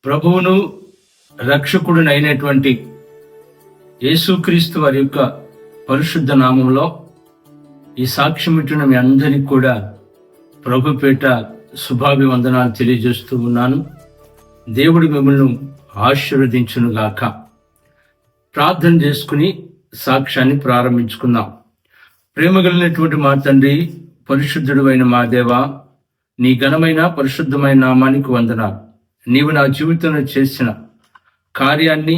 ప్రభువును రక్షకుడునైనటువంటి యేసుక్రీస్తు వారి యొక్క పరిశుద్ధ నామంలో ఈ సాక్ష్యం ఇచ్చిన మీ అందరికీ కూడా ప్రభు పేట శుభాభివందనాలు తెలియజేస్తూ ఉన్నాను. దేవుడు మిమ్మల్ని ఆశీర్వదించును గాక. ప్రార్థన చేసుకుని సాక్ష్యాన్ని ప్రారంభించుకుందాం. ప్రేమ కలిగినటువంటి మా తండ్రి, పరిశుద్ధుడు అయిన మా దేవా, నీ ఘనమైన పరిశుద్ధమైన నామానికి వందనాలు. నీవు నా జీవితంలో చేసిన కార్యాన్ని,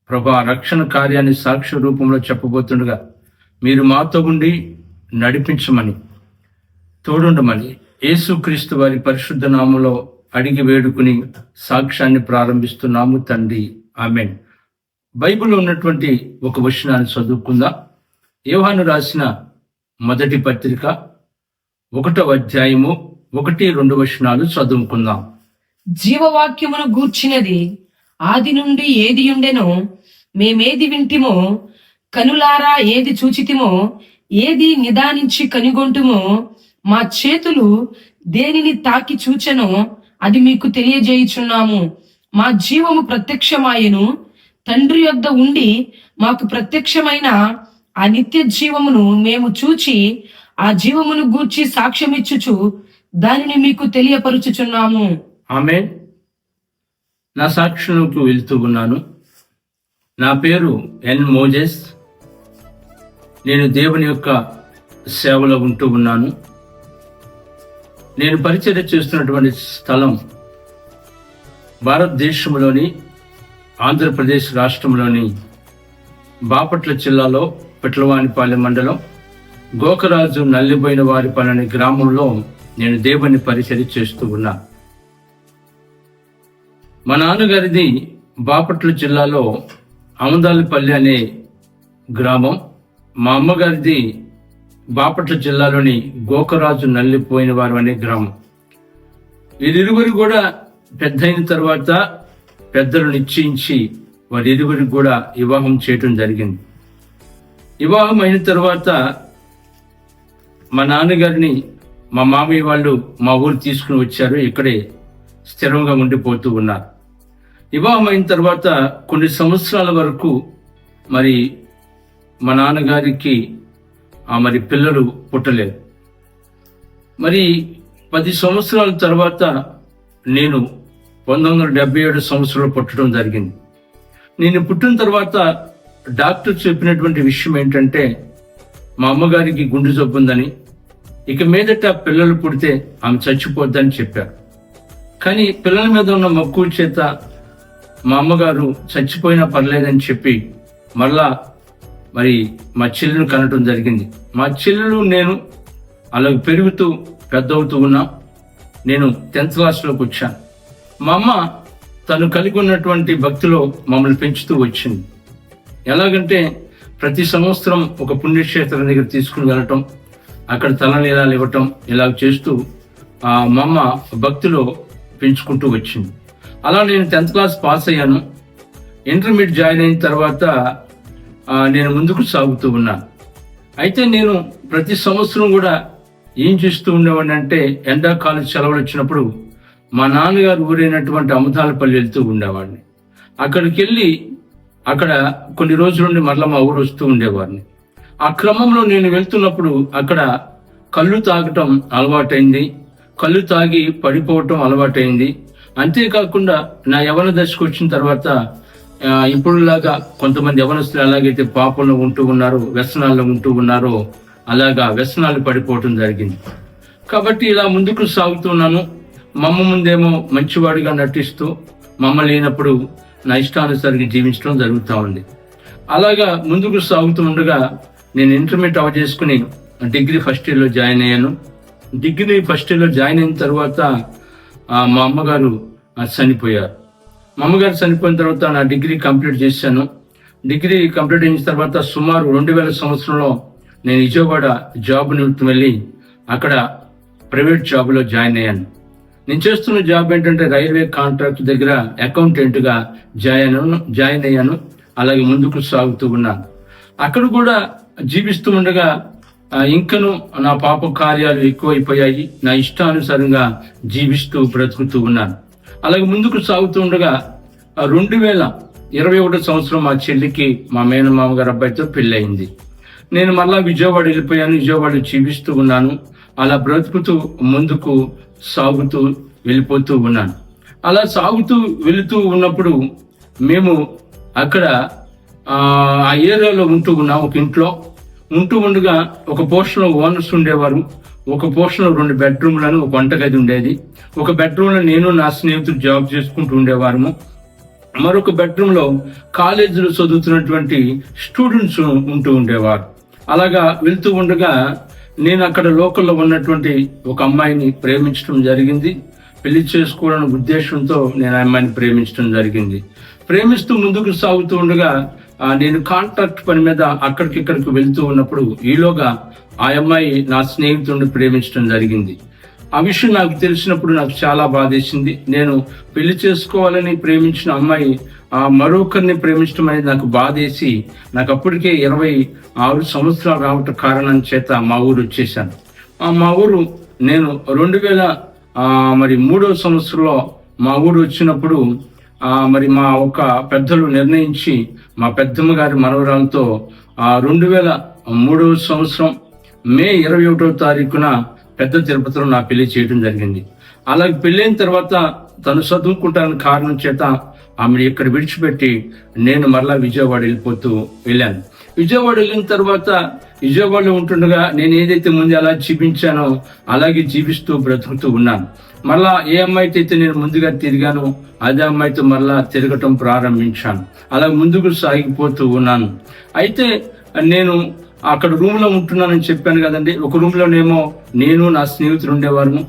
ప్రభా రక్షణ కార్యాన్ని సాక్ష్య రూపంలో చెప్పబోతుండగా మీరు మాతో ఉండి నడిపించమని, తోడుండమని యేసుక్రీస్తు వారి పరిశుద్ధ నామంలో అడిగి వేడుకుని సాక్ష్యాన్ని ప్రారంభిస్తున్నాము తండ్రి, ఆమేన్. బైబిల్లో ఉన్నటువంటి ఒక వచనాన్ని చదువుకుందాం. యోహాను రాసిన మొదటి పత్రిక 1వ అధ్యాయము 1-2 వచనాలు చదువుకుందాం. జీవవాక్యమును గూర్చినది ఆది నుండి ఏది ఉండెనో, మేమేది వింటిమో, కనులారా ఏది చూచితిమో, ఏది నిదానించి కనుగొంటుమో, మా చేతులు దేనిని తాకి చూచెనో అది మీకు తెలియజేయుచున్నాము. మా జీవము ప్రత్యక్షమాయెను, తండ్రి యొద్ద ఉండి మాకు ప్రత్యక్షమైన ఆ నిత్య జీవమును మేము చూచి ఆ జీవమును గూర్చి సాక్ష్యమిచ్చుచు దానిని మీకు తెలియపరుచుచున్నాము. ఆమేన్. నా సాక్ష్యంలోకి వెళ్తూ ఉన్నాను. నా పేరు ఎన్ మోజెస్. నేను దేవుని యొక్క సేవలో ఉంటూ ఉన్నాను. నేను పరిచర్య చేస్తున్నటువంటి స్థలం భారతదేశంలోని ఆంధ్రప్రదేశ్ రాష్ట్రంలోని బాపట్ల జిల్లాలో పెట్లవానిపాలెం మండలం గోకరాజు నల్లిబోయిన వారిపాలెం అనే గ్రామంలో నేను దేవుని పరిచర్య చేస్తూ ఉన్నా. మా నాన్నగారిది బాపట్ల జిల్లాలో అమదాలపల్లి అనే గ్రామం. మా అమ్మగారిది బాపట్ల జిల్లాలోని గోకరాజు నల్లిపోయిన వారు అనే గ్రామం. వీరిరువురు కూడా పెద్ద అయిన తర్వాత పెద్దలు నిశ్చయించి వారిరువురికి కూడా వివాహం చేయటం జరిగింది. వివాహం అయిన తర్వాత మా నాన్నగారిని మా మామయ్య వాళ్ళు మా ఊరు తీసుకుని వచ్చారు. ఇక్కడే స్థిరంగా ఉండిపోతూ ఉన్నారు. వివాహం అయిన తర్వాత కొన్ని సంవత్సరాల వరకు మరి మా నాన్నగారికి మరి పిల్లలు పుట్టలేదు. మరి 10 సంవత్సరాల తర్వాత నేను 1977 సంవత్సరంలో పుట్టడం జరిగింది. నేను పుట్టిన తర్వాత డాక్టర్ చెప్పినటువంటి విషయం ఏంటంటే, మా అమ్మగారికి గుండె జబ్బు ఉందని, ఇక మీదట పిల్లలు పుడితే ఆమె చచ్చిపోద్దని చెప్పారు. కానీ పిల్లల మీద ఉన్న మక్కువ చేత మా అమ్మగారు చచ్చిపోయినా పర్లేదని చెప్పి మళ్ళా మరి మా చెల్లెను కనటం జరిగింది. మా చెల్లెలు నేను అలా పెరుగుతూ పెద్ద అవుతూ ఉన్నాం. నేను 10th క్లాస్లోకి వచ్చాను. మా అమ్మ తను కలిగి ఉన్నటువంటి భక్తిలో మమ్మల్ని పెంచుతూ వచ్చింది. ఎలాగంటే ప్రతి సంవత్సరం ఒక పుణ్యక్షేత్రం దగ్గర తీసుకుని వెళ్ళటం, అక్కడ తలనీలాలు ఇవ్వటం, ఇలా చేస్తూ మా అమ్మ భక్తిలో పెంచుకుంటూ వచ్చింది. అలా నేను 10th క్లాస్ పాస్ అయ్యాను. ఇంటర్మీడియట్ జాయిన్ అయిన తర్వాత నేను ముందుకు సాగుతూ ఉన్నాను. అయితే నేను ప్రతి సంవత్సరం కూడా ఏం చేస్తూ ఉండేవాడిని అంటే, ఎండాకాలం సెలవులు వచ్చినప్పుడు మా నాన్నగారు ఊరైనటువంటి అమదాలపల్లి వెళ్తూ ఉండేవాడిని. అక్కడికి వెళ్ళి అక్కడ కొన్ని రోజులుండి మరలా మా ఊరు వస్తూ ఉండేవాడిని. ఆ క్రమంలో నేను వెళ్తున్నప్పుడు అక్కడ కళ్ళు తాగటం అలవాటైంది, కళ్ళు తాగి పడిపోవటం అలవాటైంది. అంతేకాకుండా నా యవన దశకు వచ్చిన తర్వాత ఇప్పుడులాగా కొంతమంది యవనస్తులు ఎలాగైతే పాపంలో ఉంటూ ఉన్నారో, వ్యసనాల్లో ఉంటూ ఉన్నారో, అలాగా వ్యసనాలు పడిపోవటం జరిగింది. కాబట్టి ఇలా ముందుకు సాగుతున్నాను. మా అమ్మ ముందేమో మంచివాడిగా నటిస్తూ, మమ్మ లేనప్పుడు నా ఇష్టానుసారంగా జీవించడం జరుగుతూ ఉంది. అలాగా ముందుకు సాగుతూ ఉండగా నేను ఇంటర్మీడియట్ అవజేసుకుని డిగ్రీ ఫస్ట్ ఇయర్లో జాయిన్ అయ్యాను. డిగ్రీ ఫస్ట్ ఇయర్లో జాయిన్ అయిన తర్వాత మా అమ్మగారు చనిపోయారు. మా అమ్మగారు చనిపోయిన తర్వాత నా డిగ్రీ కంప్లీట్ చేశాను. డిగ్రీ కంప్లీట్ అయిన తర్వాత సుమారు 2000 సంవత్సరంలో నేను విజయవాడ జాబ్ నిమిత్తం వెళ్ళి అక్కడ ప్రైవేట్ జాబ్లో జాయిన్ అయ్యాను. నేను చేస్తున్న జాబ్ ఏంటంటే రైల్వే కాంట్రాక్ట్ దగ్గర అకౌంటెంట్గా జాయిన్ అయ్యాను. అలాగే ముందుకు సాగుతూ ఉన్నాను. అక్కడ కూడా జీవిస్తూ ఉండగా ఇంకను నా పాప కార్యాలు ఎక్కువైపోయాయి. నా ఇష్టానుసారంగా జీవిస్తూ బ్రతుకుతూ ఉన్నాను. అలాగే ముందుకు సాగుతూ ఉండగా 2021 సంవత్సరం మా చెల్లికి మా మేనమామ గారి అబ్బాయితో పెళ్లి అయింది. నేను మళ్ళా విజయవాడ వెళ్ళిపోయాను. విజయవాడ జీవిస్తూ ఉన్నాను. అలా బ్రతుకుతూ ముందుకు సాగుతూ వెళ్ళిపోతూ ఉన్నాను. అలా సాగుతూ వెళుతూ ఉన్నప్పుడు మేము అక్కడ ఆ ఏరియాలో ఉంటూ ఉన్నాం. ఒక ఇంట్లో ఉంటూ ఉండగా ఒక పోర్షన్లో ఓనర్స్ ఉండేవారు. ఒక పోర్షన్లో 2 బెడ్రూమ్లను, ఒక వంటగది ఉండేది. ఒక బెడ్రూమ్లో నేను నా స్నేహితుడు జాబ్ చేసుకుంటూ ఉండేవారము. మరొక బెడ్రూమ్లో కాలేజీలో చదువుతున్నటువంటి స్టూడెంట్స్ ఉంటూ ఉండేవారు. అలాగా వెళ్తూ ఉండగా నేను అక్కడ లోకల్లో ఉన్నటువంటి ఒక అమ్మాయిని ప్రేమించడం జరిగింది. పెళ్లి చేసుకోవాలనే ఉద్దేశంతో నేను ఆ అమ్మాయిని ప్రేమించడం జరిగింది. ప్రేమిస్తూ ముందుకు సాగుతూ ఉండగా నేను కాంట్రాక్ట్ పని మీద అక్కడికిక్కడికి వెళ్తూ ఉన్నప్పుడు ఈలోగా ఆ అమ్మాయి నా స్నేహితుడిని ప్రేమించడం జరిగింది. ఆ విషయం నాకు తెలిసినప్పుడు నాకు చాలా బాధేసింది. నేను పెళ్లి చేసుకోవాలని ప్రేమించిన అమ్మాయి మరొకరిని ప్రేమించడం అనేది నాకు బాధేసి, నాకు అప్పటికే 26 సంవత్సరాలు రావటం కారణం చేత మా ఊరు వచ్చేసాను. మా ఊరు నేను 2003వ సంవత్సరంలో మా ఊరు వచ్చినప్పుడు మరి మా ఒక పెద్దలు నిర్ణయించి మా పెద్దమ్మ గారి మనవరాలతో 2003వ సంవత్సరం మే 21వ తారీఖున పెద్ద తిరుపతిలో నా పెళ్లి చేయడం జరిగింది. అలాగే పెళ్ళైన తర్వాత తను చదువుకుంటానని కారణం చేత ఆమెను ఇక్కడ విడిచిపెట్టి నేను మరలా విజయవాడ వెళ్ళాను. విజయవాడ వెళ్ళిన తర్వాత విజయవాడలో ఉంటుండగా నేను ఏదైతే ముందు అలా జీవించానో అలాగే జీవిస్తూ బ్రతుకుతూ ఉన్నాను. మళ్ళా ఏ అమ్మాయితో అయితే నేను ముందుగా తిరిగానో అదే అమ్మాయితో మళ్ళా తిరగటం ప్రారంభించాను. అలా ముందుకు సాగిపోతూ ఉన్నాను. అయితే నేను అక్కడ రూమ్ లో ఉంటున్నానని చెప్పాను కదండి. ఒక రూమ్ లోనేమో నేను నా స్నేహితులు ఉండేవారు,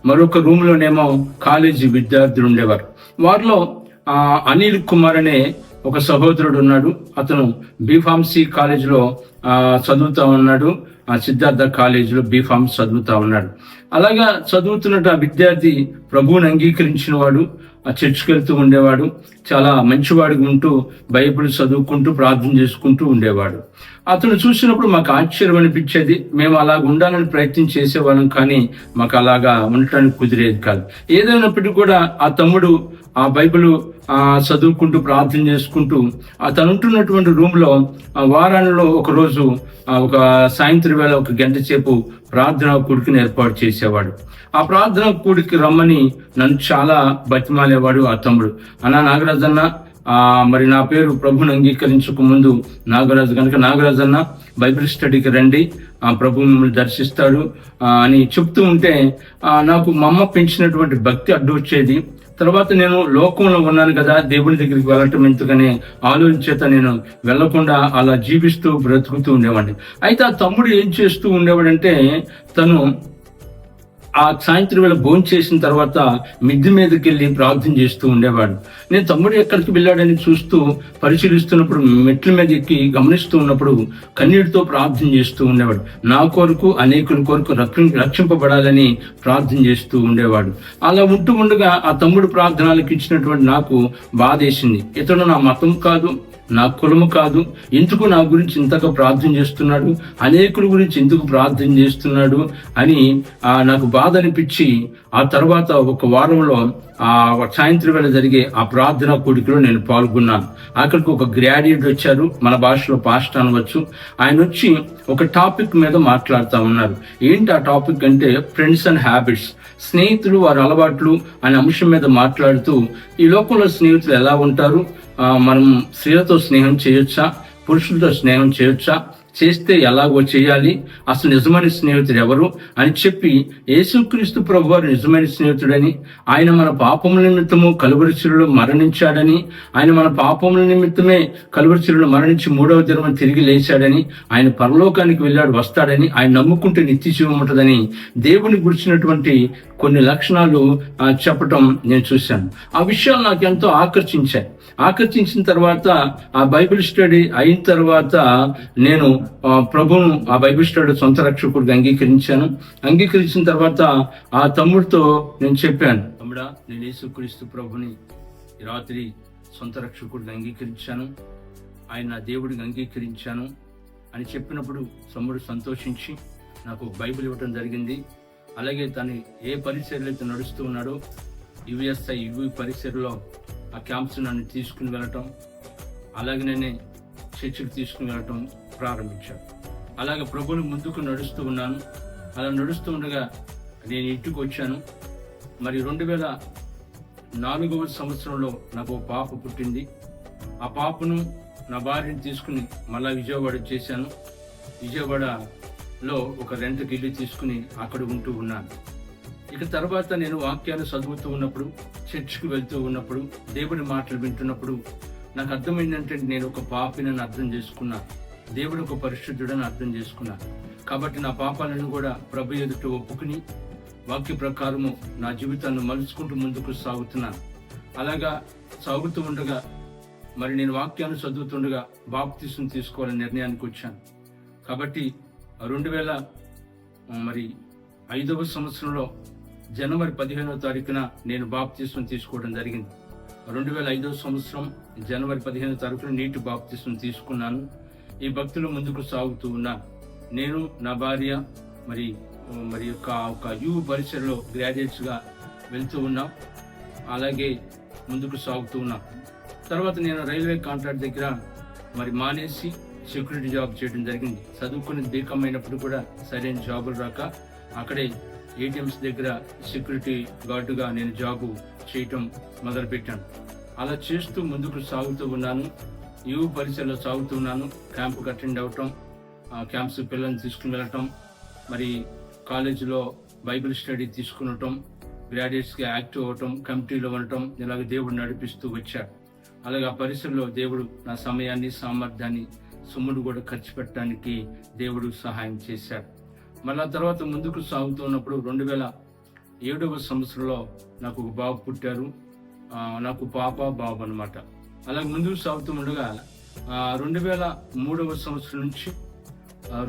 మరొక రూమ్ లోనేమో కాలేజీ విద్యార్థులు ఉండేవారు. వారిలో అనిల్ కుమార్ అనే ఒక సహోదరుడు ఉన్నాడు. అతను బీఫార్మసీ కాలేజీలో చదువుతా ఉన్నాడు. సిద్ధార్థ కాలేజీలో బీఫార్మసీ చదువుతా ఉన్నాడు. అలాగా చదువుతున్నట్టు ఆ విద్యార్థి ప్రభువుని అంగీకరించిన వాడు, చర్చికి వెళ్తూ ఉండేవాడు. చాలా మంచివాడిగా ఉంటూ బైబిల్ చదువుకుంటూ ప్రార్థన చేసుకుంటూ ఉండేవాడు. అతను చూసినప్పుడు మాకు ఆశ్చర్యం అనిపించేది. మేము అలాగ ఉండాలని ప్రయత్నం చేసేవాళ్ళం, కానీ మాకు అలాగా ఉండటానికి కుదిరేది కాదు. ఏదైనప్పటికీ కూడా ఆ తమ్ముడు ఆ బైబిల్ చదువుకుంటూ ప్రార్థన చేసుకుంటూ తను ఉంటున్నటువంటి రూమ్ లో వారాలలో ఒక రోజు ఒక సాయంత్రం వేళ 1 గంట సేపు ప్రార్థనా కూడికని ఏర్పాటు చేసేవాడు. ఆ ప్రార్థనా కూడికి రమ్మని నన్ను చాలా బతిమాలేవాడు ఆ తమ్ముడు. నాగరాజన్న, మరి నా పేరు ప్రభుని అంగీకరించక ముందు నాగరాజు కనుక, నాగరాజన్న బైబిల్ స్టడీకి రండి, ప్రభు మిమ్మల్ని దర్శిస్తాడు అని చెప్తూ ఉంటే నాకు మా అమ్మ పెంచినటువంటి భక్తి అడ్డు వచ్చేది. తర్వాత నేను లోకంలో ఉన్నాను కదా, దేవుని దగ్గరికి వెళ్ళటం ఎందుకనే ఆలోచించేత నేను వెళ్లకుండా అలా జీవిస్తూ బ్రతుకుతూ ఉండేవాడిని. అయితే ఆ తమ్ముడు ఏం చేస్తూ ఉండేవాడంటే, తను ఆ సాయంత్రం వేళ భోజనం చేసిన తర్వాత మిద్దె మీదకి వెళ్ళి ప్రార్థన చేస్తూ ఉండేవాడు. నేను తమ్ముడు ఎక్కడికి వెళ్ళాడని చూస్తూ పరిశీలిస్తున్నప్పుడు మెట్ల మీద ఎక్కి గమనిస్తూ ఉన్నప్పుడు కన్నీటితో ప్రార్థన చేస్తూ ఉండేవాడు. నా కొరకు, అనేకుల కొరకు రక్షింపబడాలని ప్రార్థన చేస్తూ ఉండేవాడు. అలా ఉంటూ ఉండగా ఆ తమ్ముడు ప్రార్థనలకు ఇచ్చినటువంటి నాకు బాధేసింది. ఇతడు నా మతం కాదు, నా కులము కాదు, ఎందుకు నా గురించి ఇంతగా ప్రార్థన చేస్తున్నాడు, అనేకుల గురించి ఎందుకు ప్రార్థన చేస్తున్నాడు అని నాకు బాధ అనిపించి ఆ తర్వాత ఒక వారంలో సాయంత్రం వేళ జరిగే ఆ ప్రార్థనా కూడికలో నేను పాల్గొన్నాను. అక్కడికి ఒక గ్రాడ్యుయేట్ వచ్చారు, మన భాషలో పాస్టర్ అనవచ్చు. ఆయన వచ్చి ఒక టాపిక్ మీద మాట్లాడుతూ ఉన్నారు. ఏంటి ఆ టాపిక్ అంటే ఫ్రెండ్స్ అండ్ హ్యాబిట్స్, స్నేహితులు వారి అలవాట్లు అనే అంశం మీద మాట్లాడుతూ, ఈ లోకంలో స్నేహితులు ఎలా ఉంటారు, మనం స్త్రీలతో స్నేహం చేయొచ్చా, పురుషులతో స్నేహం చేయొచ్చా, చేస్తే ఎలాగో చేయాలి, అసలు నిజమైన స్నేహితుడు ఎవరు అని చెప్పి, యేసుక్రీస్తు ప్రభువారు నిజమైన స్నేహితుడని, ఆయన మన పాపముల నిమిత్తము కలువరి శిలువలో మరణించాడని, ఆయన మన పాపముల నిమిత్తమే కలువరి శిలువలో మరణించి 3వ దినం తిరిగి లేచాడని, ఆయన పరలోకానికి వెళ్ళాడు వస్తాడని, ఆయన నమ్ముకుంటే నిత్య జీవం ఉంటుందని దేవుని గురించినటువంటి కొన్ని లక్షణాలు చెప్పటం నేను చూశాను. ఆ విషయాలు నాకు ఎంతో ఆకర్షించిన తర్వాత ఆ బైబిల్ స్టడీ అయిన తర్వాత నేను ప్రభువును ఆ బైబిల్ స్టడీ సొంత రక్షకుడిగా అంగీకరించిన తర్వాత ఆ తమ్ముడితో నేను చెప్పాను, తమ్ముడా, నేను యేసుక్రీస్తు ప్రభుని ఈ రాత్రి సొంత రక్షకుడిగా అంగీకరించాను, ఆయన నా దేవుడిగా అంగీకరించాను అని చెప్పినప్పుడు తమ్ముడు సంతోషించి నాకు బైబిల్ ఇవ్వటం జరిగింది. అలాగే తను ఏ పరిచర్యలు అయితే నడుస్తూ ఉన్నాడో యువి పరిసరలో ఆ క్యాంప్స్ నన్ను తీసుకుని వెళ్ళటం, అలాగే నేనే చర్చికి తీసుకుని వెళ్ళటం ప్రారంభించాను. అలాగే ప్రభువుని ముందుకు నడుస్తూ ఉన్నాను. అలా నడుస్తూ ఉండగా నేను ఇంటికి వచ్చాను. మరి 2004వ సంవత్సరంలో నాకు పాప పుట్టింది. ఆ పాపను నా భార్యని తీసుకుని మళ్ళా విజయవాడ చేశాను. విజయవాడలో ఒక రెంట్కి ఇల్లు తీసుకుని అక్కడ ఉంటూ ఉన్నాను. ఇక తర్వాత నేను వాక్యాలు చదువుతూ ఉన్నప్పుడు, చర్చికి వెళ్తూ ఉన్నప్పుడు, దేవుడి మాటలు వింటున్నప్పుడు నాకు అర్థమైందంటే నేను ఒక పాపినని అర్థం చేసుకున్నా, దేవుడు ఒక పరిశుద్ధుడని అర్థం చేసుకున్నా. కాబట్టి నా పాపాలను కూడా ప్రభు ఎదుట ఒప్పుకుని వాక్య ప్రకారము నా జీవితాన్ని మలుచుకుంటూ ముందుకు సాగుతున్నాను. అలాగా సాగుతూ ఉండగా మరి నేను వాక్యాన్ని చదువుతుండగా బాప్తిసం తీసుకోవాలని నిర్ణయానికి వచ్చాను. కాబట్టి 2005వ సంవత్సరంలో జనవరి 15వ తారీఖున నేను బాప్తిసం తీసుకోవడం జరిగింది. 2005వ సంవత్సరం జనవరి 15వ తారీఖున నీటి బాప్తిసం తీసుకున్నాను. ఈ భక్తులు ముందుకు సాగుతూ ఉన్నాను. నేను, నా భార్య మరి ఒక యు పరిసరలో గ్రాడ్యుయేట్స్ గా వెళ్తూ ఉన్నాం. అలాగే ముందుకు సాగుతూ ఉన్నాం. తర్వాత నేను రైల్వే కాంట్రాక్ట్ దగ్గర మరి మానేసి సెక్యూరిటీ జాబ్ చేయడం జరిగింది. చదువుకుని బీకామ్ అయినప్పుడు కూడా సరైన జాబులు రాక అక్కడే ఏటీఎంస్ దగ్గర సెక్యూరిటీ గార్డుగా నేను జాబు చేయటం మొదలుపెట్టాను. అలా చేస్తూ ముందుకు సాగుతూ ఉన్నాను. యు పరిసరలో సాగుతూ ఉన్నాను. క్యాంపుకి అటెండ్ అవటం, క్యాంప్స్ పిల్లల్ని తీసుకుని వెళ్ళటం, మరి కాలేజీలో బైబిల్ స్టడీ తీసుకునటం, గ్రాడ్యుయేట్స్ గా యాక్టివ్ అవటం, కమిటీలో ఉండటం, ఇలాగ దేవుడు నడిపిస్తూ వచ్చాడు. అలాగే ఆ పరిసరలో దేవుడు నా సమయాన్ని, సామర్థ్యాన్ని, సొమ్మును కూడా ఖర్చు పెట్టడానికి దేవుడు సహాయం చేశాడు. మళ్ళా తర్వాత ముందుకు సాగుతూ ఉన్నప్పుడు 2007వ సంవత్సరంలో నాకు ఒక బాబు పుట్టారు. నాకు పాప బాబు అన్నమాట. అలాగే ముందుకు సాగుతూ ఉండగా 2003వ సంవత్సరం నుంచి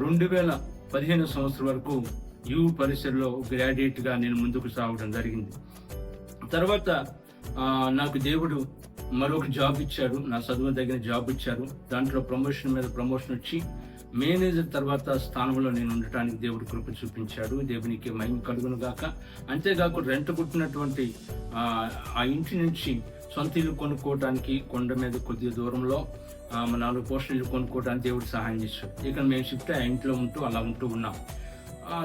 2015 సంవత్సరం వరకు యు పరిసరలో గ్రాడ్యుయేట్ గా నేను ముందుకు సాగడం జరిగింది. తర్వాత నాకు దేవుడు మరొక జాబ్ ఇచ్చారు. నా చదువు తగిన జాబ్ ఇచ్చారు. దాంట్లో ప్రమోషన్ మీద ప్రమోషన్ వచ్చి మేనేజర్ తర్వాత స్థానంలో నేను ఉండటానికి దేవుడు కృప చూపించాడు. దేవునికి మహిమ కలుగును గాక. అంతేకాకుండా రెంట్ కుట్టినటువంటి ఆ ఇంటి నుంచి సొంత ఇల్లు కొనుక్కోవడానికి కొండ మీద కొద్ది దూరంలో 4 పోస్టులు ఇల్లు కొనుక్కోవడానికి దేవుడు సహాయం చేశాడు. ఇక మేము షిఫ్ట్ ఆ ఇంట్లో ఉంటూ అలా ఉంటూ ఉన్నాం.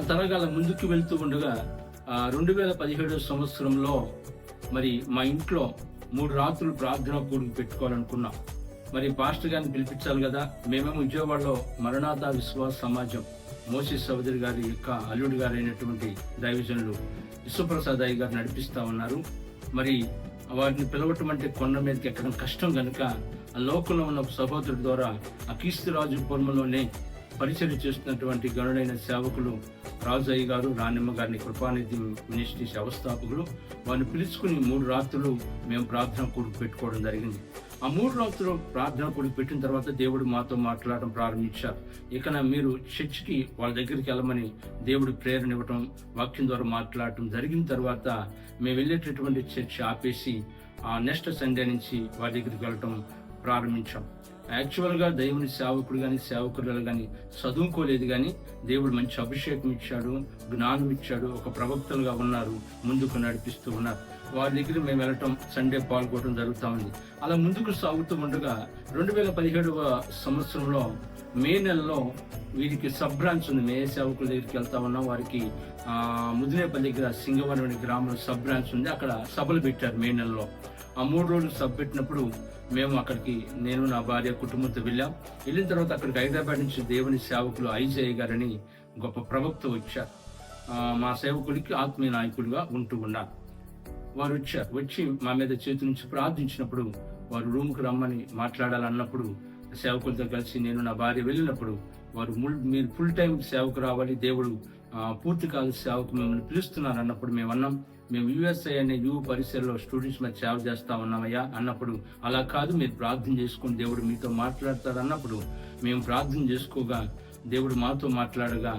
తరగాల ముందుకు వెళ్తూ ఉండగా 2017 సంవత్సరంలో మరి మా ఇంట్లో 3 రాత్రులు ప్రార్థన కూడికి పెట్టుకోవాలనుకున్నాం. మరి పాస్టర్ గారిని పిలిపించాలి కదా. మేమేమో విజయవాడలో మరణాథ విశ్వాస సమాజం మోసెస్ చౌదరి గారి యొక్క అల్లుడి గారు అయినటువంటి దైవజనులు విశ్వప్రసాద్ అయ్య గారు నడిపిస్తా ఉన్నారు. మరి వారిని పిలవటం అంటే కొండ మీదకి ఎక్కడం కష్టం కనుక ఆ లోకంలో ఉన్న ఒక సహోదరుడి ద్వారా ఆ క్రీస్తురాజు పొలంలోనే పరిచయం చేస్తున్నటువంటి గనుడైన సేవకులు రాజయ్య గారు, రాణిమ్మ గారిని, కృపానిధి మినిస్ట్రీ వ్యవస్థాపకులు వారిని పిలుచుకుని 3 రాత్రులు మేము ప్రార్థన కూడికి పెట్టుకోవడం జరిగింది. ఆ 3 రాత్రులు ప్రార్థన కూడికి పెట్టిన తర్వాత దేవుడు మాతో మాట్లాడడం ప్రారంభించారు. ఇక మీరు చర్చికి వాళ్ళ దగ్గరికి వెళ్ళమని దేవుడు ప్రేరణ ఇవ్వటం, వాక్యం ద్వారా మాట్లాడటం జరిగిన తర్వాత మేము వెళ్ళేటటువంటి చర్చ్ ఆపేసి ఆ నెక్స్ట్ సండే నుంచి వారి దగ్గరికి వెళ్ళటం ప్రారంభించాం. యాక్చువల్ గా దేవుని సేవకుడు గాని, సేవకులు గాని చదువుకోలేదు గాని దేవుడు మంచి అభిషేకం ఇచ్చాడు, జ్ఞానం ఇచ్చాడు, ఒక ప్రవక్తలుగా ఉన్నారు, ముందుకు నడిపిస్తూ ఉన్నారు. వారి దగ్గర మేము వెళ్ళటం, సండే పాల్గొనడం జరుగుతూ ఉంది. అలా ముందుకు సాగుతూ ఉండగా 2017వ సంవత్సరంలో మే నెలలో వీరికి సబ్ బ్రాంచ్ ఉంది. మే సేవకుల దగ్గరికి వెళ్తా ఉన్నాం. వారికి ముదినేపల్లి దగ్గర సింగవరం అనే గ్రామంలో సబ్ బ్రాంచ్ ఉంది. అక్కడ సభలు పెట్టారు మే నెలలో. ఆ 3 రోజులు సభ పెట్టినప్పుడు మేము అక్కడికి, నేను, నా భార్య, కుటుంబంతో వెళ్ళాం. వెళ్ళిన తర్వాత అక్కడికి హైదరాబాద్ నుంచి దేవుని సేవకులు ఐజయ్ గారని గొప్ప ప్రవక్త వచ్చారు. మా సేవకుడికి ఆత్మీయ నాయకుడిగా ఉంటూ ఉన్నారు. వారు వచ్చారు. వచ్చి మా మీద చేతి నుంచి ప్రార్థించినప్పుడు వారు రూమ్కి రమ్మని మాట్లాడాలన్నప్పుడు సేవకులతో కలిసి నేను, నా భార్య వెళ్ళినప్పుడు వారు మీరు ఫుల్ టైం సేవకు రావాలి, దేవుడు పూర్తికాల సేవకు మిమ్మల్ని పిలుస్తున్నారు అన్నప్పుడు మేము అన్నాం, మేము యుఎస్ఐ అనే యు పరిసరలో స్టూడెంట్స్ మీద సేవ చేస్తా ఉన్నామయ్యా అన్నప్పుడు, అలా కాదు మీరు ప్రార్థన చేసుకుని దేవుడు మీతో మాట్లాడతారు అన్నప్పుడు మేము ప్రార్థన చేసుకోగా దేవుడు మాతో మాట్లాడగా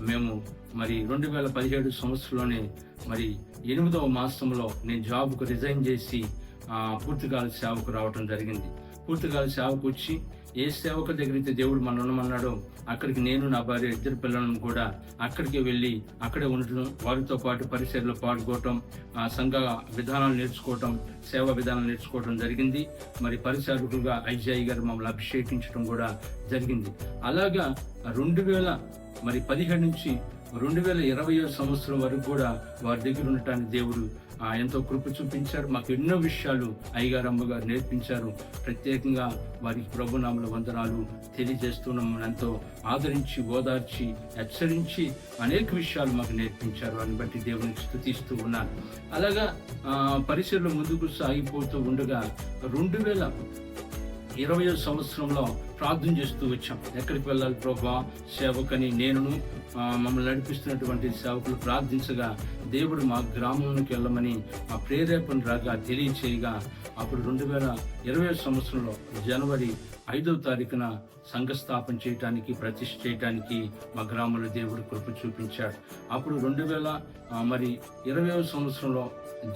మేము మరి 2017 సంవత్సరంలోనే మరి 8వ మాసంలో నేను జాబ్కు రిజైన్ చేసి పూర్తికాల సేవకు రావటం జరిగింది. పూర్తికాల సేవకు వచ్చి ఏ సేవక దగ్గరైతే దేవుడు మనం ఉండమన్నాడో అక్కడికి నేను నా భార్య ఇద్దరు పిల్లలను కూడా అక్కడికి వెళ్ళి అక్కడే ఉండటం, వారితో పాటు పరిచర్లో పాల్గొనటం, సంఘ విధానాలు నేర్చుకోవటం, సేవా విధానాలు నేర్చుకోవటం జరిగింది. మరి పరిచారకులుగా ఐజాయి గారు మమ్మల్ని అభిషేకించడం కూడా జరిగింది. అలాగా 2017 నుంచి 2020 సంవత్సరం వరకు కూడా వారి దగ్గర ఉండటానికి దేవుడు ఎంతో కృప చూపించారు. మాకు ఎన్నో విషయాలు అయ్యగారు అమ్మగారు నేర్పించారు. ప్రత్యేకంగా వారికి ప్రభునామల వందనాలు తెలియజేస్తున్నాం. ఎంతో ఆదరించి, ఓదార్చి, హెచ్చరించి అనేక విషయాలు మాకు నేర్పించారు. అని బట్టి దేవునికి స్తుతిస్తూ ఉన్నాను. అలాగా పరిచయలో ముందుకు సాగిపోతూ ఉండగా 2020 సంవత్సరంలో ప్రార్థన చేస్తూ వచ్చాం. ఎక్కడికి వెళ్ళాలి ప్రభువా, సేవకని నేనును మమ్మల్ని నడిపిస్తున్నటువంటి సేవకులు ప్రార్థించగా దేవుడు మా గ్రామంలోకి వెళ్ళమని ఆ ప్రేరేపణ రాగా తెలియచేయగా అప్పుడు 2020 సంవత్సరంలో జనవరి 5వ తారీఖున సంఘస్థాపన చేయటానికి, ప్రతిష్ఠ చేయటానికి మా గ్రామంలో దేవుడు కృప చూపించాడు. అప్పుడు 2020 సంవత్సరంలో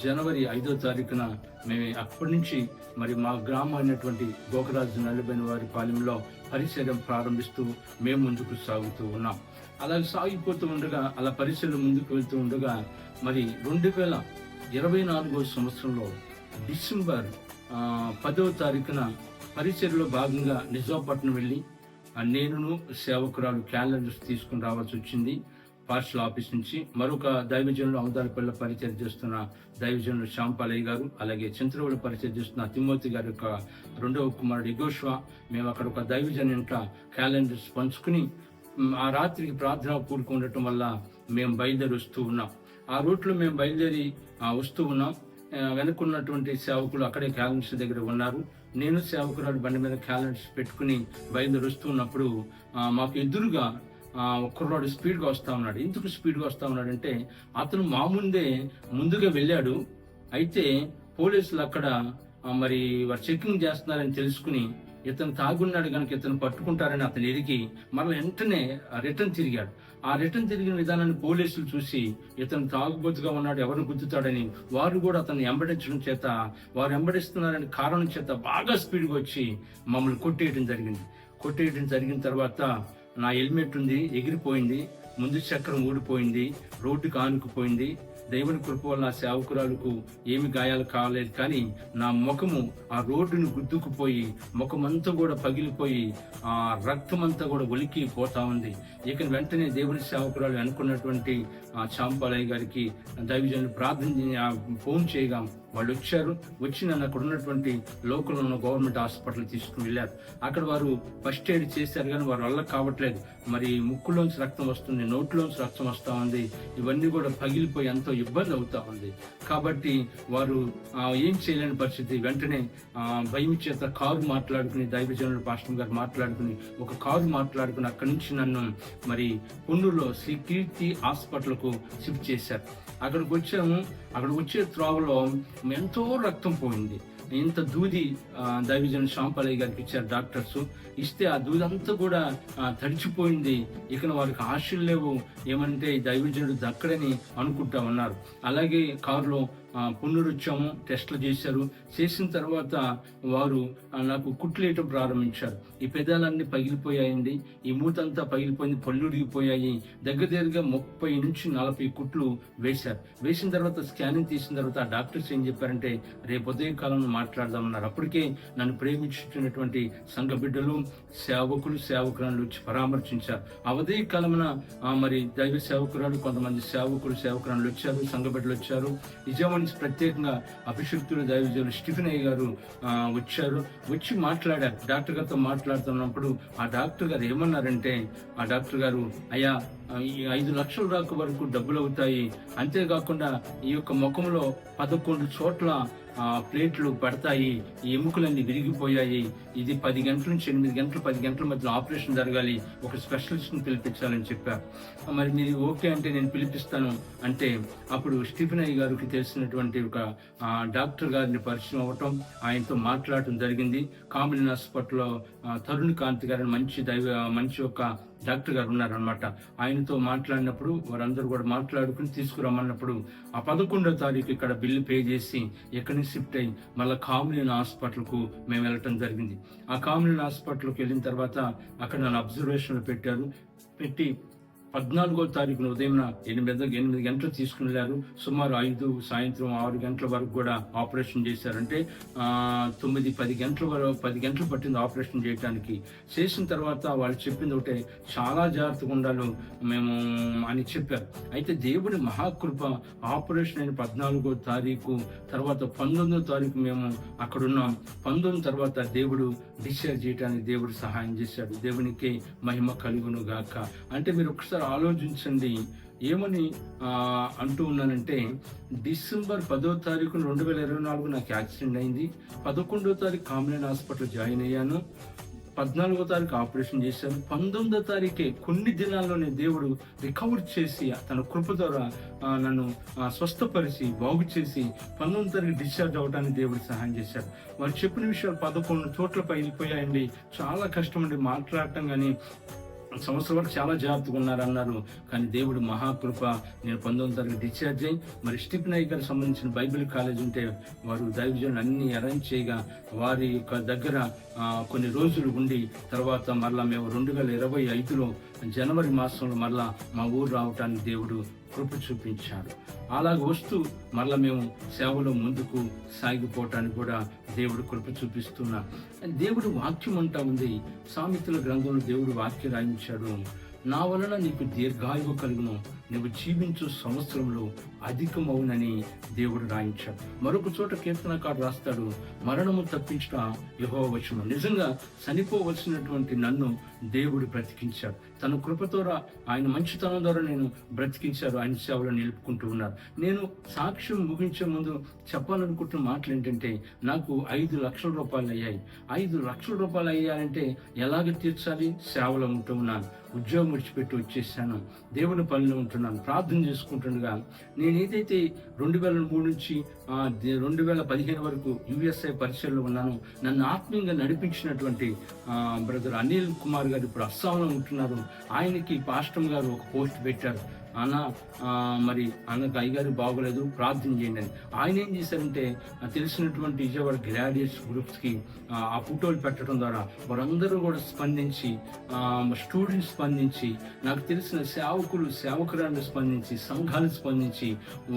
జనవరి 5వ తారీఖున మేము అప్పటి నుంచి మరి మా గ్రామం అయినటువంటి గోకరాజు నల్లిబైన వారి పాలెంలో పరిచర్య ప్రారంభిస్తూ మేము ముందుకు సాగుతూ ఉన్నాం. అలాగే సాగిపోతూ ఉండగా, అలా పరిచర్యలు ముందుకు వెళ్తూ ఉండగా మరి 2024 సంవత్సరంలో డిసెంబర్ 10వ తారీఖున పరిచర్యలో భాగంగా నిజాంపట్నం వెళ్ళి నేనును సేవకురాలు క్యాలెండర్స్ తీసుకుని రావాల్సి వచ్చింది పార్షల్ ఆఫీస్ నుంచి. మరొక దైవజనులు అమదాలపల్లి పరిచయం చేస్తున్న దైవజనులు శ్యాంపాలయ్య గారు, అలాగే చింతరవులు పరిచయం చేస్తున్న తిమోతి గారి యొక్క 2వ కుమారుడు యెగోషువ, మేము అక్కడ ఒక దైవజన్ ఇంట్లో క్యాలెండర్స్ పంచుకుని ఆ రాత్రికి ప్రార్థన కూడుకుండటం వల్ల మేము బయలుదేరి వస్తూ ఉన్నాం. ఆ రూట్లో మేము బయలుదేరి వస్తూ ఉన్నాం. వెనుకున్నటువంటి సేవకులు అక్కడే క్యాలెండర్స్ దగ్గర ఉన్నారు. నేను సేవకురాలు బండి మీద క్యాలెండర్స్ పెట్టుకుని బయలుదేరి వస్తూ ఉన్నప్పుడు మాకు ఎదురుగా కుర్రాడు స్పీడ్గా వస్తా ఉన్నాడు. ఎందుకు స్పీడ్గా వస్తా ఉన్నాడంటే అతను మా ముందుగా వెళ్ళాడు. అయితే పోలీసులు అక్కడ మరి వారు చెకింగ్ చేస్తున్నారని తెలుసుకుని ఇతను తాగున్నాడు కనుక ఇతను పట్టుకుంటారని అతను ఎరిగి మరలా వెంటనే రిటర్న్ తిరిగాడు. ఆ రిటర్న్ తిరిగిన విధానాన్ని పోలీసులు చూసి ఇతను తాగుబోతుగా ఉన్నాడు, ఎవరు గుద్దుతాడని వారు కూడా అతన్ని వెంబడించడం చేత, వారు వెంబడిస్తున్నారని కారణం చేత బాగా స్పీడ్గా వచ్చి మమ్మల్ని కొట్టేయడం జరిగిన తర్వాత నా హెల్మెట్ ఉంది, ఎగిరిపోయింది, ముందు చక్రం ఊడిపోయింది, రోడ్డుకు ఆనుకుపోయింది. దేవుని కృప వల్ల సేవకురాలకు ఏమి గాయాలు కాలేదు, కానీ నా ముఖము ఆ రోడ్డును గుద్దుకుపోయి ముఖమంతా కూడా పగిలిపోయి ఆ రక్తమంతా కూడా ఒలికి పోతా ఉంది. ఇక వెంటనే దేవుని సేవకురాలు అనుకున్నటువంటి చాంపాలయ్య గారికి దైవజనులు ప్రార్థన ఫోన్ చేయగా వాళ్ళు వచ్చి నన్ను అక్కడ ఉన్నటువంటి లోకల్ ఉన్న గవర్నమెంట్ హాస్పిటల్ తీసుకుని వెళ్ళారు. అక్కడ వారు ఫస్ట్ ఎయిడ్ చేశారు, కానీ వారు వల్ల కావట్లేదు. మరి ముక్కులోంచి రక్తం వస్తుంది, నోట్లోంచి రక్తం వస్తా ఉంది, ఇవన్నీ కూడా పగిలిపోయి ఎంతో ఇబ్బంది అవుతా ఉంది. కాబట్టి వారు ఏం చేయలేని పరిస్థితి. వెంటనే భయం చేత కారు మాట్లాడుకుని, దైవజనుడు పాస్టర్ గారు మాట్లాడుకుని ఒక కారు మాట్లాడుకుని అక్కడి నుంచి నన్ను మరి పొన్నూరులో శ్రీ కీర్తి హాస్పిటల్కు షిఫ్ట్ చేశారు. అక్కడికి వచ్చాము. అక్కడ వచ్చే త్రోవలో ఎంతో రక్తం పోయింది. ఇంత దూది దైవజనుడు శ్యాంపాలయ్య గారికి ఇచ్చారు డాక్టర్స్. ఇస్తే ఆ దూది అంతా కూడా తడిచిపోయింది. ఇక వారికి ఆశలు లేవు, ఏమంటే దైవజనుడు దక్కడని అనుకుంటా ఉన్నారు. అలాగే కారులో పొన్నూరు వచ్చాము, టెస్టులు చేసిన తర్వాత వారు నాకు కుట్లు వేయటం ప్రారంభించారు. ఈ పెదాలన్నీ పగిలిపోయాయండి, ఈ మూతంతా పగిలిపోయింది, పళ్ళు ఉడిగిపోయాయి. దగ్గరగా 30 నుంచి 40 కుట్లు వేశారు. వేసిన తర్వాత స్కానింగ్ తీసిన తర్వాత ఆ డాక్టర్స్ ఏం చెప్పారంటే రేపు ఉదయం కాలంలో మాట్లాడదామన్నారు. అప్పటికే నన్ను ప్రేమించుతున్నటువంటి సంఘ బిడ్డలు, సేవకురాలు వచ్చి పరామర్శించారు. ఆ ఉదయ కాలమున మరి దైవ సేవకురాలు, కొంతమంది సేవకురాలు వచ్చారు, సంఘ బిడ్డలు వచ్చారు. నిజామాబాద్ ప్రత్యేకంగా అభిషిక్తులు దైవజనులు స్టీఫెన్ అయ్య గారు వచ్చి మాట్లాడారు. డాక్టర్ గారితో మాట్లాడుతున్నప్పుడు ఆ డాక్టర్ గారు ఏమన్నారంటే, ఆ డాక్టర్ గారు అయ్యా ఈ 5 లక్షల దాకా వరకు డబ్బులు అవుతాయి, అంతేకాకుండా ఈ యొక్క ముఖంలో 11 చోట్ల ప్లేట్లు పడతాయి, ఈ ఎముకలన్నీ విరిగిపోయాయి, ఇది 10 గంటల నుంచి 8 గంటలు 10 గంటల మధ్యలో ఆపరేషన్ జరగాలి, ఒక స్పెషలిస్ట్ ని పిలిపించాలని చెప్పారు. మరి మీరు ఓకే అంటే నేను పిలిపిస్తాను అంటే అప్పుడు స్టీఫెన్ అయ్య గారికి తెలిసినటువంటి ఒక డాక్టర్ గారిని పరిచయం అవ్వటం, ఆయనతో మాట్లాడటం జరిగింది. కామిడిన్ హాస్పిటల్లో తరుణ్ కాంతి గారిని మంచి ఒక డాక్టర్ గారు ఉన్నారనమాట. ఆయనతో మాట్లాడినప్పుడు వారందరూ కూడా మాట్లాడుకుని తీసుకురమ్మన్నప్పుడు ఆ 11వ తారీఖు ఇక్కడ బిల్లు పే చేసి ఎక్కడి నుంచి షిఫ్ట్ అయ్యి మళ్ళీ కామినేని హాస్పిటల్కు మేము వెళ్ళటం జరిగింది. ఆ కామినేని హాస్పిటల్కి వెళ్ళిన తర్వాత అక్కడ నన్ను అబ్జర్వేషన్లో పెట్టి 14వ తారీఖున ఉదయం 8 గంటలు తీసుకుని వెళ్ళారు. సుమారు 5 సాయంత్రం 6 గంటల వరకు కూడా ఆపరేషన్ చేశారంటే 9-10 గంటలు పట్టింది ఆపరేషన్ చేయడానికి. చేసిన తర్వాత వాళ్ళు చెప్పింది ఒకటే, చాలా జాగ్రత్తగా ఉండాలి మేము అని చెప్పారు. అయితే దేవుడి మహాకృప, ఆపరేషన్ అయిన 14వ తారీఖు తర్వాత 19వ తారీఖు మేము అక్కడున్నాం. 19 తర్వాత దేవుడు డిశ్చార్జ్ చేయడానికి దేవుడు సహాయం చేశాడు. దేవునికి మహిమ కలుగును గాక. అంటే మీరు ఒకసారి ఆలోచించండి, ఏమని అంటూ ఉన్నానంటే, డిసెంబర్ 10వ తారీఖు 2024 నాకు యాక్సిడెంట్ అయింది. 11వ తారీఖు కామినేని హాస్పిటల్ జాయిన్ అయ్యాను. 14వ తారీఖు ఆపరేషన్ చేశాను. 19వ తారీఖే కొన్ని దినాల్లోనే దేవుడు రికవర్ చేసి తన కృప ద్వారా నన్ను స్వస్థపరిచి బాగు చేసి 19వ తారీఖు డిశ్చార్జ్ అవడానికి దేవుడు సహాయం చేశాడు. వారు చెప్పిన విషయాలు 11 చోట్లపై వెళ్ళిపోయాయండి. చాలా కష్టం అండి మాట్లాడటం, కానీ సంవత్సరం వరకు చాలా జాగ్రత్తగా ఉన్నారన్నారు. కానీ దేవుడు మహాకృప, నేను 19వ తారీఖు డిశ్చార్జ్ అయ్యి మరి స్టీఫెన్ అయ్య గారికి సంబంధించిన బైబిల్ కాలేజ్ ఉంటే వారు దైవజనులు అన్ని అరేంజ్ చేయగా వారి యొక్క దగ్గర కొన్ని రోజులు ఉండి తర్వాత మరలా మేము 2025లో జనవరి మాసంలో మరలా మా ఊరు రావటానికి దేవుడు కృప చూపించాడు. అలాగ వస్తూ మరలా మేము సేవలో ముందుకు సాగిపోవటానికి కూడా దేవుడు కృప చూపిస్తున్నా. దేవుడు వాక్యం అంటా ఉంది. సామెతల గ్రంథంలో దేవుడు వాక్యం రాయించాడు, నా వలన నీకు దీర్ఘాయువు కలుగును, నువ్వు జీవించు సంవత్సరంలో అధికమవునని దేవుడు రాయించాడు. మరొక చోట కీర్తనకారుడు రాస్తాడు, మరణము తప్పించుట యెహోవా వశము. నిజంగా చనిపోవలసినటువంటి నన్ను దేవుడు బ్రతికించాడు. తన కృపతో ఆయన మంచితనం ద్వారా నేను బ్రతికించారు. ఆయన సేవలో నిలుపుకుంటూ ఉన్నారు. నేను సాక్ష్యం ముగించే ముందు చెప్పాలనుకుంటున్న మాటలు ఏంటంటే, నాకు 5 లక్షల రూపాయలు అయ్యాయి. 5 లక్షల రూపాయలు అయ్యాయంటే ఎలాగ తీర్చాలి? సేవలో ఉంటూ ఉన్నాను, ఉద్యోగం విడిచిపెట్టి వచ్చేసాను, దేవుని పనిలో ఉంటున్నాను, ప్రార్థన చేసుకుంటుండగా నేను ఏదైతే 2003 నుంచి 2015 వరకు యుఎస్ఐ పరిచయలో ఉన్నాను, నన్ను ఆత్మీయంగా నడిపించినటువంటి బ్రదర్ అనిల్ కుమార్ గారు ఇప్పుడు అస్సాంలో ఉంటున్నారు. ఆయనకి పాస్టర్ గారు ఒక పోస్ట్ పెట్టారు, మరి అన్నకు అయ్యగారు బాగోలేదు, ప్రార్థన చేయండి అని. ఆయన ఏం చేశారంటే తెలిసినటువంటి విజయవాడ గ్రాడ్యుయేట్స్ గ్రూప్స్ కి ఆ ఫోటోలు పెట్టడం ద్వారా వారందరూ కూడా స్పందించి, స్టూడెంట్స్ స్పందించి, నాకు తెలిసిన సేవకురాలు స్పందించి, సంఘాలు స్పందించి,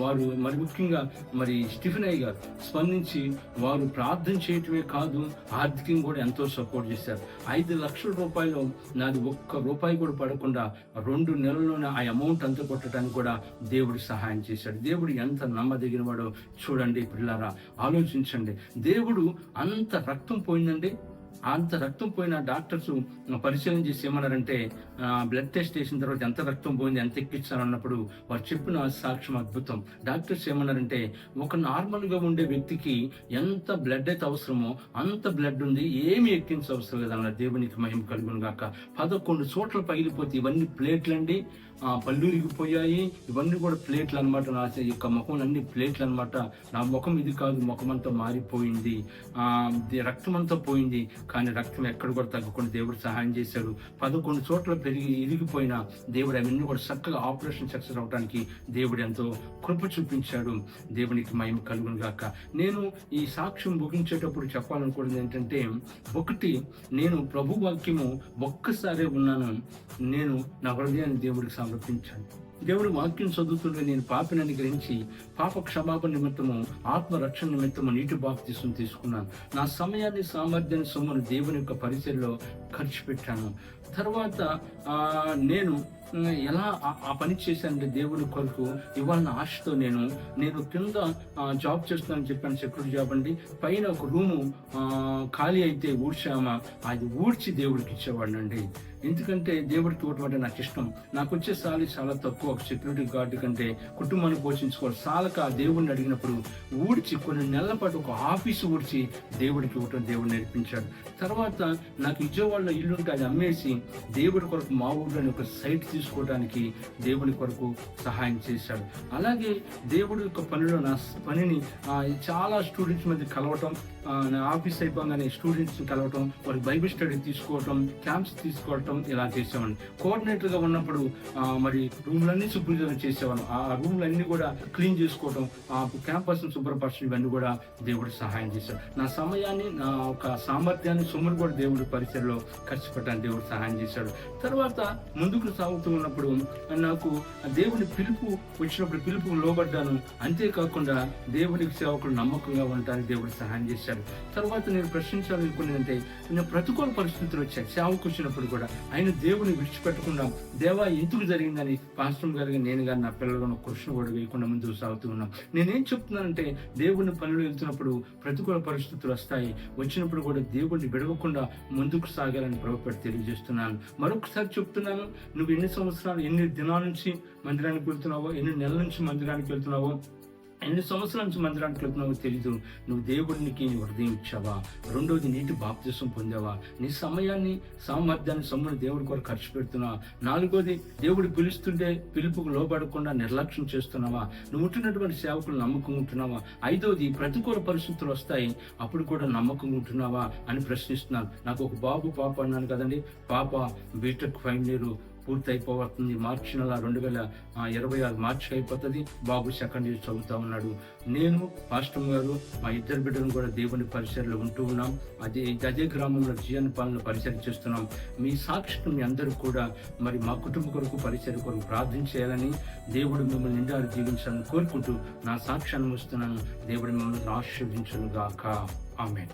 వారు మరి ముఖ్యంగా మరి స్టీఫెన్ అయ్య గారు స్పందించి వారు ప్రార్థన చేయటమే కాదు ఆర్థికంగా కూడా ఎంతో సపోర్ట్ చేశారు. 5 లక్షల రూపాయలు నాది ఒక్క రూపాయి కూడా పడకుండా 2 నెలల్లోనే ఆ అమౌంట్ అంతా కొట్టడానికి కూడా దేవుడు సహాయం చేశాడు. దేవుడు ఎంత నమ్మదగిన వాడో చూడండి పిల్లారా, ఆలోచించండి. దేవుడు అంత రక్తం పోయిందండి. అంత రక్తం పోయిన డాక్టర్స్ పరిశీలన చేసి ఏమన్నారంటే, బ్లడ్ టెస్ట్ చేసిన తర్వాత ఎంత రక్తం పోయింది, ఎంత ఎక్కించారు అన్నప్పుడు వారు చెప్పిన సాక్ష్యం అద్భుతం. డాక్టర్స్ ఏమన్నారంటే, ఒక నార్మల్ గా ఉండే వ్యక్తికి ఎంత బ్లడ్ అయితే అవసరమో అంత బ్లడ్ ఉంది, ఏమి ఎక్కించ అవసరం లేదన్నారు. దేవునికి మహిమ కలుగును గాక. 11 చోట్ల పగిలిపోతే ఇవన్నీ ప్లేట్లు అండి, పల్లూరిగిపోయాయి. ఇవన్నీ కూడా ప్లేట్లు అనమాట. నా యొక్క ముఖం అన్ని ప్లేట్లు అనమాట. నా ముఖం ఇది కాదు, ముఖం అంతా మారిపోయింది, రక్తం అంతా పోయింది. కానీ రక్తం ఎక్కడ కూడా తగ్గకుండా దేవుడు సహాయం చేశాడు. 11 చోట్ల ఇరిగిపోయిన దేవుడు అవన్నీ కూడా చక్కగా ఆపరేషన్ సక్సెస్ అవడానికి దేవుడు ఎంతో కృప చూపించాడు. దేవునికి మహిమ కలుగును గాక. నేను ఈ సాక్ష్యం ముగించేటప్పుడు చెప్పాలనుకున్నది ఏంటంటే, ఒకటి, నేను ప్రభు వాక్యము ఒక్కసారే ఉన్నాను, నేను నా హృదయాన్ని దేవుడికి సమర్పించాను. దేవుడు వాక్యం చదువుతుంటే నేను పాపినని గ్రహించి పాప క్షమాపణ నిమిత్తము, ఆత్మరక్షణ నిమిత్తము నీటి బాప్తిసం తీసుకున్నాను. నా సమయాన్ని, సామర్థ్యాన్ని, సొమ్మును దేవుని యొక్క పరిచర్లో ఖర్చు పెట్టాను. తర్వాత నేను ఎలా ఆ పని చేశానంటే దేవుని కొరకు ఇవాళ ఆశతో నేను కింద జాబ్ చేస్తున్నానని చెప్పాను, సెక్యూరిటీ జాబ్ అండి. పైన ఒక రూము ఖాళీ అయితే ఊడ్చామా, అది ఊడ్చి దేవుడికి ఇచ్చేవాడినండి. ఎందుకంటే దేవుడికి ఇవ్వటం అంటే నాకు ఇష్టం. నాకు వచ్చే సాలరీ చాలా తక్కువ, ఒక సెక్యూరిటీ గార్డు కంటే కుటుంబాన్ని పోషించుకోవాలి. సాలక దేవుడిని అడిగినప్పుడు ఊడ్చి కొన్ని నెలల పాటు ఒక ఆఫీసు ఊడ్చి దేవుడికి ఇవ్వటం దేవుడు నేర్పించాడు. తర్వాత నాకు విజయవాడలో ఇల్లు ఉంటే అది అమ్మేసి దేవుడి కొరకు మా ఊళ్ళోని ఒక సైట్ తీసుకోవడానికి దేవుడి కొరకు సహాయం చేశాడు. అలాగే దేవుడి యొక్క పనిలో నా పనిని చాలా స్టూడెంట్స్ మధ్య కలవటం, నా ఆఫీస్ అయిపోగానే స్టూడెంట్స్ కలవటం, వారికి బైబిల్ స్టడీ తీసుకోవటం, క్యాంప్స్ తీసుకోవటం, ఉండటం ఇలా చేసేవాడిని. కోఆర్డినేటర్ గా ఉన్నప్పుడు మరి రూమ్లన్నీ శుభ్రంగా చేసేవాను. ఆ రూమ్లన్నీ కూడా క్లీన్ చేసుకోవడం, ఆ క్యాంపస్ శుభ్రపరచడం, ఇవన్నీ కూడా దేవుడు సహాయం చేశాడు. నా సమయాన్ని, నా ఒక సామర్థ్యాన్ని, సొమ్మును కూడా దేవుడి పరిచయలో ఖర్చు పెట్టడానికి దేవుడు సహాయం చేశాడు. తర్వాత ముందుకు సాగుతూ ఉన్నప్పుడు నాకు దేవుని పిలుపు వచ్చినప్పుడు పిలుపుకు లోబడ్డాను. అంతేకాకుండా దేవునికి సేవకులు నమ్మకంగా ఉండడానికి దేవుడు సహాయం చేశాడు. తర్వాత నేను ప్రశ్నించాలనుకునేదంటే, నేను ప్రతికూల పరిస్థితులు వచ్చాయి సేవకు వచ్చినప్పుడు కూడా ఆయన దేవుని విడిచిపెట్టకుండా, దేవా ఎందుకు జరిగిందని పాస్టర్ గారిగా నేను కానీ నా పిల్లలు కానీ క్వశ్చన్ కూడా వేయకుండా ముందుకు సాగుతూ ఉన్నాం. నేనేం చెప్తున్నానంటే, దేవుని పనులు వెళ్తున్నప్పుడు ప్రతికూల పరిస్థితులు వస్తాయి. వచ్చినప్పుడు కూడా దేవుడిని విడవకుండా ముందుకు సాగాలని ప్రభుత్వం తెలియజేస్తున్నాను. మరొకసారి చెప్తున్నాను, నువ్వు ఎన్ని సంవత్సరాలు, ఎన్ని దినాల నుంచి మందిరానికి వెళ్తున్నావో, ఎన్ని నెలల నుంచి మందిరానికి వెళ్తున్నావో, ఎన్ని సంవత్సరాల నుంచి మందిరానికి వెళ్తున్నావో తెలీదు. నువ్వు దేవుడికి హృదయం ఇచ్చావా? రెండోది, నీటి బాప్తిసం పొందావా? నీ సమయాన్ని, సామర్థ్యాన్ని, సొమ్ముని దేవుడి కొరకు ఖర్చు పెడుతున్నావా? నాలుగోది, దేవుడు పిలుస్తుంటే పిలుపుకు లోబడకుండా నిర్లక్ష్యం చేస్తున్నావా? నువ్వు ఉంటున్నటువంటి సేవకులు నమ్మకం ఉంటున్నావా? ఐదోది, ప్రతికూల పరిస్థితులు వస్తాయి, అప్పుడు కూడా నమ్మకం ఉంటున్నావా అని ప్రశ్నిస్తున్నాను. నాకు ఒక బాబు పాప అన్నాను కదండి. పాప బీటెక్ ఫైనల్ ఇయర్ పూర్తి అయిపోతుంది. మార్చి నెల 2026 మార్చికి అయిపోతుంది. బాబు సెకండ్ ఇయర్ చదువుతా ఉన్నాడు. నేను, పాస్టర్ గారు, మా ఇద్దరు బిడ్డలను కూడా దేవుని పరిసరలో ఉంటూ ఉన్నాం. అదే గ్రామంలో జీవన పాలన పరిచయం చేస్తున్నాం. మీ సాక్షిని మీ అందరూ కూడా మరి మా కుటుంబ కొరకు, పరిచయం కొరకు ప్రార్థన చేయాలని, దేవుడు మిమ్మల్ని నిండారు జీవించాలని కోరుకుంటూ నా సాక్ష్యాన్ని వస్తున్నాను. దేవుడు మిమ్మల్ని ఆశీర్వదించును గాక. ఆమేన్.